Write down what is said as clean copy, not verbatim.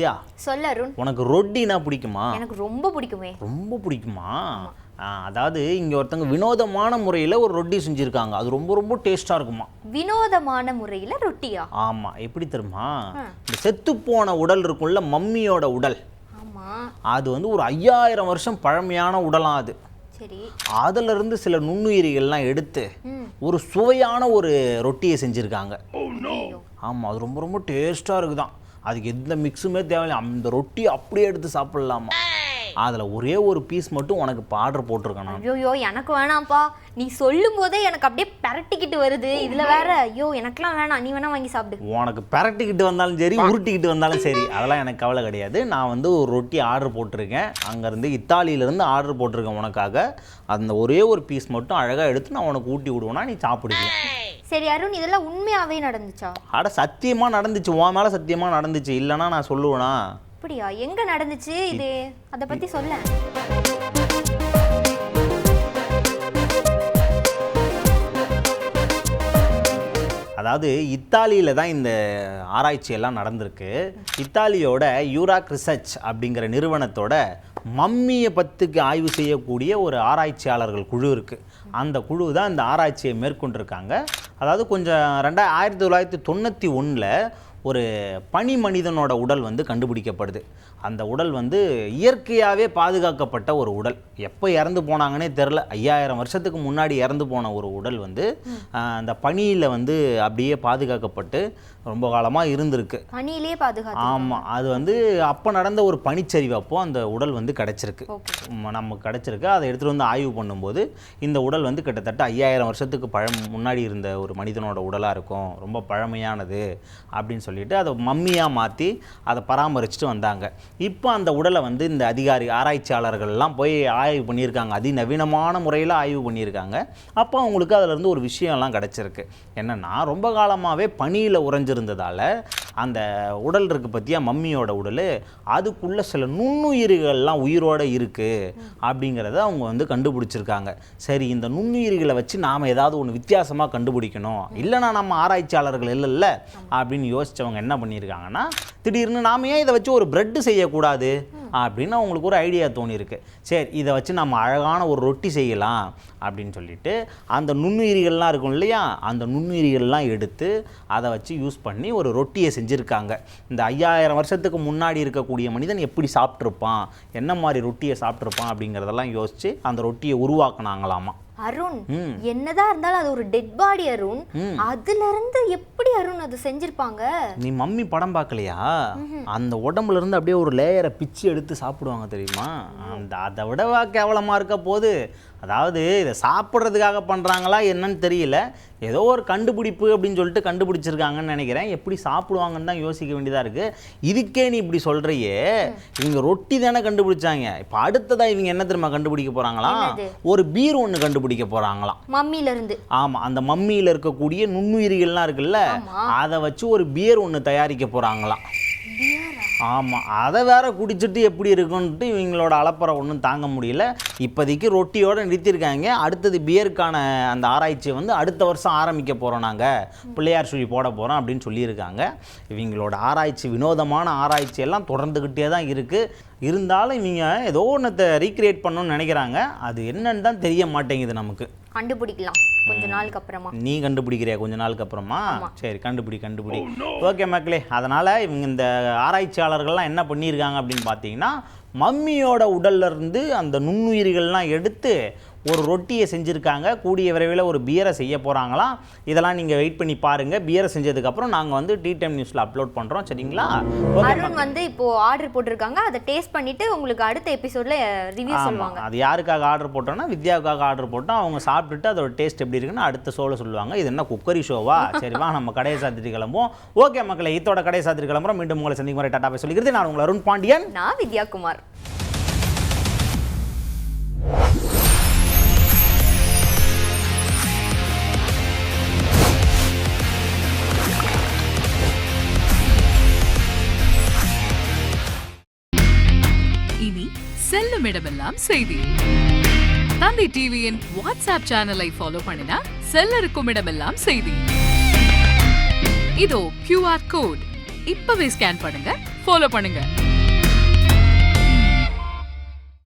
வித்யா, சொல்ல அருண். உனக்கு ரொட்டினா பிடிக்குமா? எனக்கு ரொம்ப பிடிக்குமே. ரொம்ப பிடிக்குமா? அதாவது இங்கே ஒருத்தங்க வினோதமான முறையில் ஒரு ரொட்டி செஞ்சுருக்காங்க. அது ரொம்ப ரொம்ப டேஸ்ட்டாக இருக்குமா. வினோதமான முறையில் ரொட்டியா? ஆமாம். எப்படி தெரியுமா, இந்த செத்துப்போன உடல் இருக்கும்ல, மம்மியோட உடல், அது வந்து ஒரு 5000 வருஷம் பழமையான உடலாம் அது. சரி. அதிலிருந்து சில நுண்ணுயிரிகள்லாம் எடுத்து ஒரு சுவையான ஒரு ரொட்டியை செஞ்சுருக்காங்க. ஆமாம், அது ரொம்ப ரொம்ப டேஸ்ட்டாக இருக்குதான். அதுக்கு எந்த மிக்ஸுமே தேவையில்லை. அந்த ரொட்டியை அப்படியே எடுத்து சாப்பிட்லாமா. அதில் ஒரே ஒரு பீஸ் மட்டும் உனக்கு ஆர்டர் போட்டிருக்கேன் நான். ஐயோ எனக்கு வேணாம்ப்பா, நீ சொல்லும் போதே எனக்கு அப்படியே பரட்டிக்கிட்டு வருது. இதில் வேற ஐயோ எனக்குலாம் வேணாம், நீ வேணா வாங்கி சாப்பிடு. உனக்கு பரட்டிக்கிட்டு வந்தாலும் சரி, உருட்டிக்கிட்டு வந்தாலும் சரி, அதெல்லாம் எனக்கு கவலை கிடையாது. நான் வந்து ஒரு ரொட்டி ஆர்டர் போட்டிருக்கேன். அங்கேருந்து இத்தாலியிலேருந்து ஆர்டர் போட்டிருக்கேன் உனக்காக. அந்த ஒரே ஒரு பீஸ் மட்டும் அழகாக எடுத்து நான் உனக்கு ஊட்டி விடுவேன்னா நீ சாப்பிடுவேன். சரி அருண், இதெல்லாம் உண்மையாகவே நடந்துச்சா? அட சத்தியமாக நடந்துச்சு, உன் மேலே சத்தியமாக நடந்துச்சு. இல்லைன்னா நான் சொல்லுவேனா? அப்படியா? எங்க நடந்துச்சு இது? அதை பத்தி சொல்ல. அதாவது இத்தாலியில் தான் இந்த ஆராய்ச்சியெல்லாம் நடந்திருக்கு. இத்தாலியோட யூராக் ரிசர்ச் அப்படிங்கிற நிறுவனத்தோட மம்மியை பற்றிக்கு ஆய்வு செய்யக்கூடிய ஒரு ஆராய்ச்சியாளர்கள் குழு இருக்குது. அந்த குழு தான் இந்த ஆராய்ச்சியை மேற்கொண்டிருக்காங்க. அதாவது கொஞ்சம் 1991 ஒரு பனி மனிதனோட உடல் வந்து கண்டுபிடிக்கப்படுது. அந்த உடல் வந்து இயற்கையாகவே பாதுகாக்கப்பட்ட ஒரு உடல். எப்போ இறந்து போனாங்கன்னே தெரில. 5000 வருஷத்துக்கு முன்னாடி இறந்து போன ஒரு உடல் வந்து அந்த பனியில் வந்து அப்படியே பாதுகாக்கப்பட்டு ரொம்ப காலமாக இருந்திருக்கு. பனியிலே பாதுகாத்து. ஆமாம், அது வந்து அப்போ நடந்த ஒரு பனிச்சரிவு. அப்போ அந்த உடல் வந்து கிடச்சிருக்கு, நமக்கு கிடச்சிருக்கு. அதை எடுத்துகிட்டு வந்து ஆய்வு பண்ணும்போது இந்த உடல் வந்து கிட்டத்தட்ட 5000 வருஷத்துக்கு முன்னாடி இருந்த ஒரு மனிதனோட உடலாக இருக்கும், ரொம்ப பழமையானது அப்படின்னு சொல்லிட்டு அதை மம்மியாக மாற்றி அதை பராமரிச்சுட்டு வந்தாங்க. இப்போ அந்த உடலை வந்து இந்த ஆராய்ச்சியாளர்கள்லாம் போய் ஆய்வு பண்ணியிருக்காங்க. அதிநவீனமான முறையில் ஆய்வு பண்ணியிருக்காங்க. அப்போ அவங்களுக்கு அதிலேருந்து ஒரு விஷயம்லாம் கிடச்சிருக்கு. என்னென்னா, ரொம்ப காலமாகவே பனியில் உறைஞ்சிருந்ததால் அந்த உடல் இருக்குது பற்றியா, மம்மியோட உடல், அதுக்குள்ளே சில நுண்ணுயிரிகள்லாம் உயிரோடு இருக்குது அப்படிங்கிறத அவங்க வந்து கண்டுபிடிச்சிருக்காங்க. சரி, இந்த நுண்ணுயிரிகளை வச்சு நாம் ஏதாவது ஒன்று வித்தியாசமாக கண்டுபிடிக்கணும், இல்லைனா நம்ம ஆராய்ச்சியாளர்கள் இல்லைல்ல அப்படின்னு யோசித்தவங்க என்ன பண்ணியிருக்காங்கன்னா, திடீர்னு நாம் ஏன் இதை வச்சு ஒரு பிரெட்டு செய்யக்கூடாது அப்படின்னு அவங்களுக்கு ஒரு ஐடியா தோணியிருக்கு. சரி, இதை வச்சு நம்ம அழகான ஒரு ரொட்டி செய்யலாம் அப்படின்னு சொல்லிட்டு அந்த நுண்ணுயிரிகள்லாம் இருக்கும் இல்லையா, அந்த நுண்ணுயிரிகள்லாம் எடுத்து அதை வச்சு யூஸ் பண்ணி ஒரு ரொட்டியை செஞ்சுருக்காங்க. இந்த 5000 வருஷத்துக்கு முன்னாடி இருக்கக்கூடிய மனிதன் எப்படி சாப்பிட்ருப்பான், என்ன மாதிரி ரொட்டியை சாப்பிட்ருப்பான் அப்படிங்கிறதெல்லாம் யோசித்து அந்த ரொட்டியை உருவாக்குனாங்களாமா. அருண், என்னதான் இருந்தாலும் அது ஒரு டெட் பாடி அருண். அதுல இருந்து எப்படி அருண் அது செஞ்சிருப்பாங்க? நீ மம்மி படம் பார்க்கலையா? அந்த உடம்புல இருந்து அப்படியே ஒரு லேயரை பிச்சு எடுத்து சாப்பிடுவாங்க தெரியுமா? அதை விடவா கேவலமா இருக்க போது. அதாவது இதை சாப்பிட்றதுக்காக பண்ணுறாங்களா என்னன்னு தெரியல. ஏதோ ஒரு கண்டுபிடிப்பு அப்படின்னு சொல்லிட்டு கண்டுபிடிச்சிருக்காங்கன்னு நினைக்கிறேன். எப்படி சாப்பிடுவாங்கன்னு தான் யோசிக்க வேண்டியதாக இருக்குது. இதுக்கே நீ இப்படி சொல்கிறையே, இவங்க ரொட்டி தானே கண்டுபிடிச்சாங்க. இப்போ அடுத்ததாக இவங்க என்ன தெரியுமா கண்டுபிடிக்க போகிறாங்களாம்? ஒரு பீர் ஒன்று கண்டுபிடிக்க போகிறாங்களாம் மம்மியிலேருந்து. ஆமாம், அந்த மம்மியில் இருக்கக்கூடிய நுண்ணுயிரிகள்லாம் இருக்குல்ல, அதை வச்சு ஒரு பியர் ஒன்று தயாரிக்க போகிறாங்களாம். ஆமாம், அதை வேற குடிச்சிட்டு எப்படி இருக்குன்ட்டு இவங்களோட அலப்பறை ஒன்றும் தாங்க முடியல. இப்போதைக்கு ரொட்டியோடு நிறுத்தியிருக்காங்க. அடுத்தது பியருக்கான அந்த ஆராய்ச்சியை வந்து அடுத்த வருஷம் ஆரம்பிக்க போகிறோம், நாங்கள் பிள்ளையார் சொல்லி போட போகிறோம் அப்படின்னு சொல்லியிருக்காங்க. இவங்களோட ஆராய்ச்சி, வினோதமான ஆராய்ச்சியெல்லாம் தொடர்ந்துக்கிட்டே தான் இருக்குது. இருந்தாலும் இவங்க ஏதோ ஒன்றத்தை ரீக்ரியேட் பண்ணணும்னு நினைக்கிறாங்க. அது என்னன்னு தான் தெரிய மாட்டேங்குது நமக்கு. கண்டுபிடிக்கலாம் கொஞ்ச நாளுக்கு அப்புறமா. நீ கண்டுபிடிக்கிறியா கொஞ்ச நாளுக்கு அப்புறமா? சரி, கண்டுபிடி. ஓகே மக்களே, அதனால் இவங்க இந்த ஆராய்ச்சியாளர்கள்லாம் என்ன பண்ணியிருக்காங்க அப்படின்னு பார்த்தீங்கன்னா, மம்மியோட உடல்ல இருந்து அந்த நுண்ணுயிரிகள்லாம் எடுத்து ஒரு ரொட்டியை செஞ்சுருக்காங்க. கூடிய விரைவில் ஒரு பியரை செய்ய போகிறாங்களாம். இதெல்லாம் நீங்கள் வெயிட் பண்ணி பாருங்கள். பியரை செஞ்சதுக்கப்புறம் நாங்கள் வந்து டீ டைம் நியூஸில் அப்லோட் பண்ணுறோம், சரிங்களா? அருண் வந்து இப்போது ஆர்டர் போட்டிருக்காங்க. அதை டேஸ்ட் பண்ணிவிட்டு உங்களுக்கு அடுத்த எபிசோடில் ரிவ்யூ சொல்லுவாங்க. அது யாருக்காக ஆர்டர் போட்டோன்னா, வித்யாவுக்காக ஆர்டர் போட்டோம். அவங்க சாப்பிட்டுட்டு அதோட டேஸ்ட் எப்படி இருக்குன்னு அடுத்த ஷோவில் சொல்லுவாங்க. இது என்ன குக்கரி ஷோவா? சரிவா, நம்ம கடையை சாத்திட்டு கிளம்புவோம். ஓகே மக்களே, இதோட கடையை சாத்திட்டு கிளம்புறோம். மீண்டும் உங்களை சந்திக்கும் வரை டாடா போய் சொல்லிக்கிறது. நான் உங்கள் அருண் பாண்டியன். நான் வித்யாகுமார். இனி செல்லும் இடமெல்லாம் செய்தி. தந்தை டிவியின் வாட்ஸ்அப் சேனலை ஃபாலோ பண்ணினா செல்ல இருக்கும் இடமெல்லாம் செய்தி. இதோ QR கோட் இப்பவே ஸ்கேன் பண்ணுங்க, ஃபாலோ பண்ணுங்க.